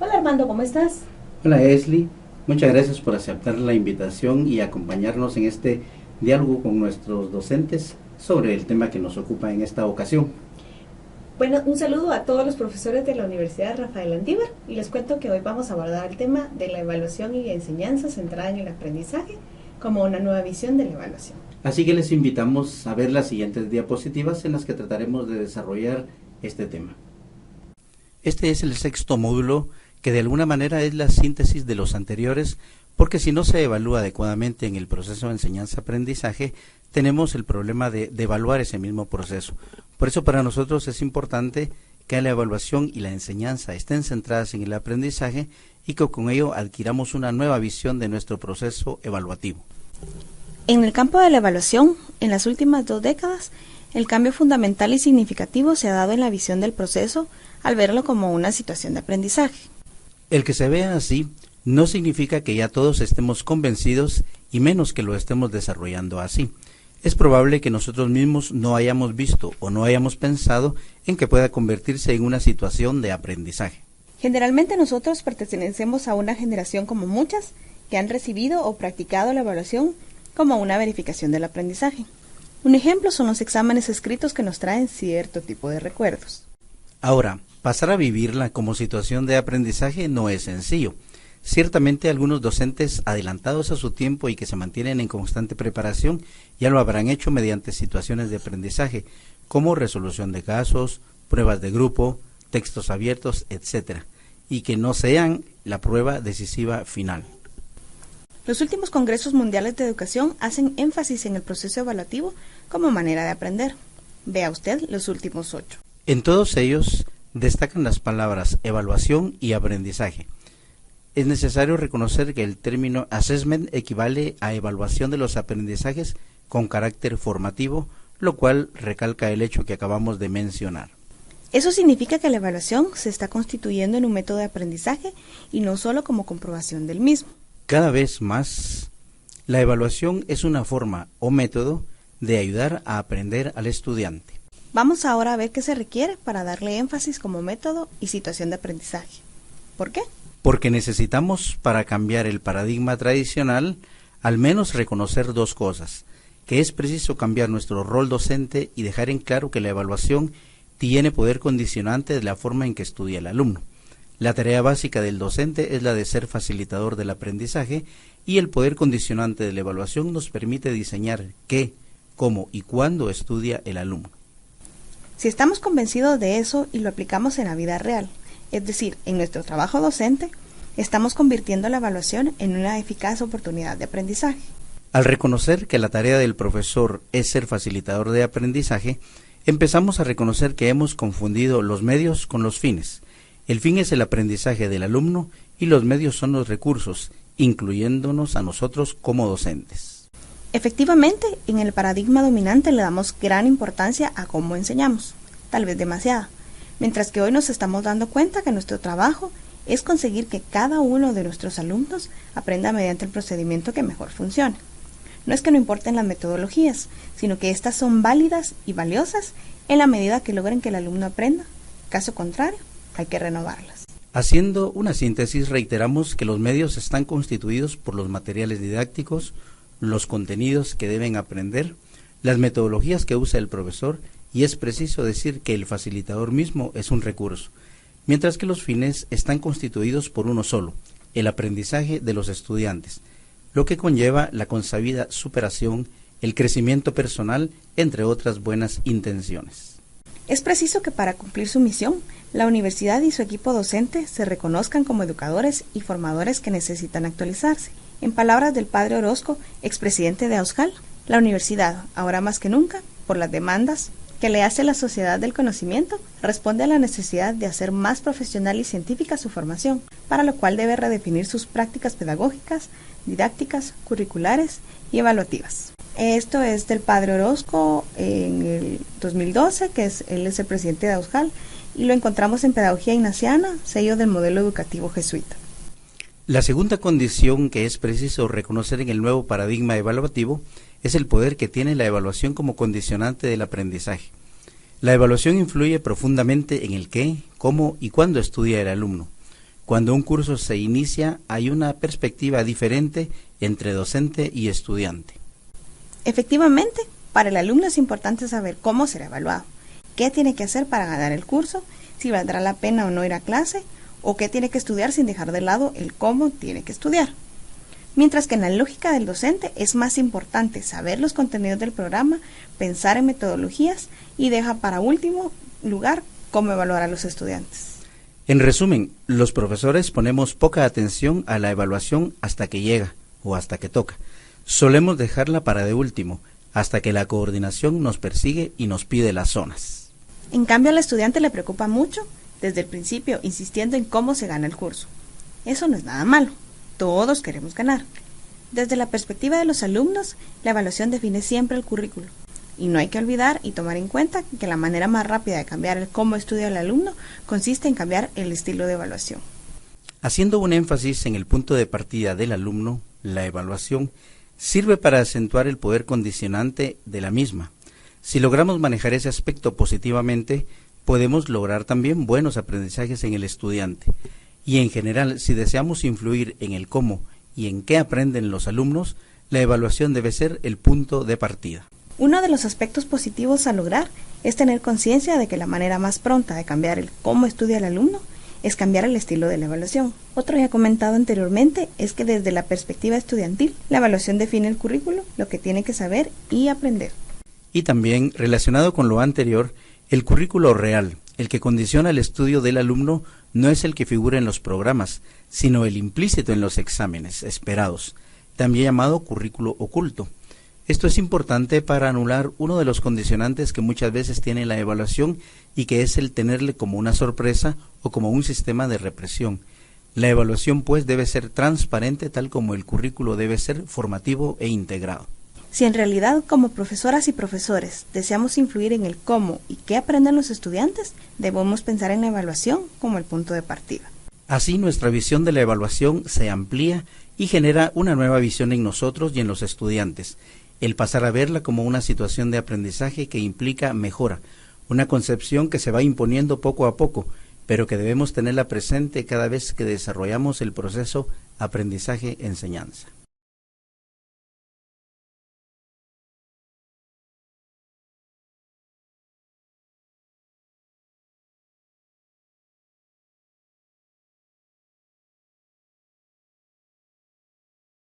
Hola Armando, ¿cómo estás? Hola Esli, muchas gracias por aceptar la invitación y acompañarnos en este diálogo con nuestros docentes sobre el tema que nos ocupa en esta ocasión. Bueno, un saludo a todos los profesores de la Universidad Rafael Andívar y les cuento que hoy vamos a abordar el tema de la evaluación y enseñanza centrada en el aprendizaje como una nueva visión de la evaluación. Así que les invitamos a ver las siguientes diapositivas en las que trataremos de desarrollar este tema. Este es el sexto módulo que de alguna manera es la síntesis de los anteriores, porque si no se evalúa adecuadamente en el proceso de enseñanza-aprendizaje, tenemos el problema de evaluar ese mismo proceso. Por eso para nosotros es importante que la evaluación y la enseñanza estén centradas en el aprendizaje y que con ello adquiramos una nueva visión de nuestro proceso evaluativo. En el campo de la evaluación, en las últimas 2 décadas, el cambio fundamental y significativo se ha dado en la visión del proceso al verlo como una situación de aprendizaje. El que se vea así no significa que ya todos estemos convencidos y menos que lo estemos desarrollando así. Es probable que nosotros mismos no hayamos visto o no hayamos pensado en que pueda convertirse en una situación de aprendizaje. Generalmente nosotros pertenecemos a una generación como muchas que han recibido o practicado la evaluación como una verificación del aprendizaje. Un ejemplo son los exámenes escritos que nos traen cierto tipo de recuerdos. Ahora, pasar a vivirla como situación de aprendizaje no es sencillo. Ciertamente algunos docentes adelantados a su tiempo y que se mantienen en constante preparación ya lo habrán hecho mediante situaciones de aprendizaje, como resolución de casos, pruebas de grupo, textos abiertos, etc., y que no sean la prueba decisiva final. Los últimos congresos mundiales de educación hacen énfasis en el proceso evaluativo como manera de aprender. Vea usted los últimos 8. En todos ellos destacan las palabras evaluación y aprendizaje. Es necesario reconocer que el término assessment equivale a evaluación de los aprendizajes con carácter formativo, lo cual recalca el hecho que acabamos de mencionar. Eso significa que la evaluación se está constituyendo en un método de aprendizaje y no solo como comprobación del mismo. Cada vez más, la evaluación es una forma o método de ayudar a aprender al estudiante. Vamos ahora a ver qué se requiere para darle énfasis como método y situación de aprendizaje. ¿Por qué? Porque necesitamos, para cambiar el paradigma tradicional, al menos reconocer 2 cosas, que es preciso cambiar nuestro rol docente y dejar en claro que la evaluación tiene poder condicionante de la forma en que estudia el alumno. La tarea básica del docente es la de ser facilitador del aprendizaje y el poder condicionante de la evaluación nos permite diseñar qué, cómo y cuándo estudia el alumno. Si estamos convencidos de eso y lo aplicamos en la vida real, es decir, en nuestro trabajo docente, estamos convirtiendo la evaluación en una eficaz oportunidad de aprendizaje. Al reconocer que la tarea del profesor es ser facilitador de aprendizaje, empezamos a reconocer que hemos confundido los medios con los fines. El fin es el aprendizaje del alumno y los medios son los recursos, incluyéndonos a nosotros como docentes. Efectivamente, en el paradigma dominante le damos gran importancia a cómo enseñamos, tal vez demasiada, mientras que hoy nos estamos dando cuenta que nuestro trabajo es conseguir que cada uno de nuestros alumnos aprenda mediante el procedimiento que mejor funcione. No es que no importen las metodologías, sino que éstas son válidas y valiosas en la medida que logren que el alumno aprenda. Caso contrario, hay que renovarlas. Haciendo una síntesis, reiteramos que los medios están constituidos por los materiales didácticos, los contenidos que deben aprender, las metodologías que usa el profesor, y es preciso decir que el facilitador mismo es un recurso, mientras que los fines están constituidos por uno solo, el aprendizaje de los estudiantes, lo que conlleva la consabida superación, el crecimiento personal, entre otras buenas intenciones. Es preciso que para cumplir su misión, la universidad y su equipo docente se reconozcan como educadores y formadores que necesitan actualizarse. En palabras del padre Orozco, expresidente de AUSCAL, la universidad, ahora más que nunca, por las demandas que le hace la sociedad del conocimiento, responde a la necesidad de hacer más profesional y científica su formación, para lo cual debe redefinir sus prácticas pedagógicas, didácticas, curriculares y evaluativas. Esto es del padre Orozco en el 2012, él es el presidente de AUSCAL, y lo encontramos en Pedagogía Ignaciana, sello del modelo educativo jesuita. La segunda condición que es preciso reconocer en el nuevo paradigma evaluativo es el poder que tiene la evaluación como condicionante del aprendizaje. La evaluación influye profundamente en el qué, cómo y cuándo estudia el alumno. Cuando un curso se inicia, hay una perspectiva diferente entre docente y estudiante. Efectivamente, para el alumno es importante saber cómo será evaluado, qué tiene que hacer para ganar el curso, si valdrá la pena o no ir a clase, o qué tiene que estudiar sin dejar de lado el cómo tiene que estudiar. Mientras que en la lógica del docente es más importante saber los contenidos del programa, pensar en metodologías y deja para último lugar cómo evaluar a los estudiantes. En resumen, los profesores ponemos poca atención a la evaluación hasta que llega o hasta que toca. Solemos dejarla para de último, hasta que la coordinación nos persigue y nos pide las zonas. En cambio, al estudiante le preocupa mucho, desde el principio, insistiendo en cómo se gana el curso. Eso no es nada malo, todos queremos ganar. Desde la perspectiva de los alumnos, la evaluación define siempre el currículo. Y no hay que olvidar y tomar en cuenta que la manera más rápida de cambiar el cómo estudia el alumno consiste en cambiar el estilo de evaluación. Haciendo un énfasis en el punto de partida del alumno, la evaluación sirve para acentuar el poder condicionante de la misma. Si logramos manejar ese aspecto positivamente, podemos lograr también buenos aprendizajes en el estudiante. Y en general, si deseamos influir en el cómo y en qué aprenden los alumnos, la evaluación debe ser el punto de partida. Uno de los aspectos positivos a lograr es tener conciencia de que la manera más pronta de cambiar el cómo estudia el alumno es cambiar el estilo de la evaluación. Otro ya comentado anteriormente es que desde la perspectiva estudiantil, la evaluación define el currículo, lo que tiene que saber y aprender. Y también, relacionado con lo anterior, el currículo real, el que condiciona el estudio del alumno, no es el que figura en los programas, sino el implícito en los exámenes esperados, también llamado currículo oculto. Esto es importante para anular uno de los condicionantes que muchas veces tiene la evaluación y que es el tenerle como una sorpresa o como un sistema de represión. La evaluación, pues, debe ser transparente, tal como el currículo debe ser formativo e integrado. Si en realidad, como profesoras y profesores, deseamos influir en el cómo y qué aprenden los estudiantes, debemos pensar en la evaluación como el punto de partida. Así, nuestra visión de la evaluación se amplía y genera una nueva visión en nosotros y en los estudiantes. El pasar a verla como una situación de aprendizaje que implica mejora, una concepción que se va imponiendo poco a poco, pero que debemos tenerla presente cada vez que desarrollamos el proceso aprendizaje-enseñanza.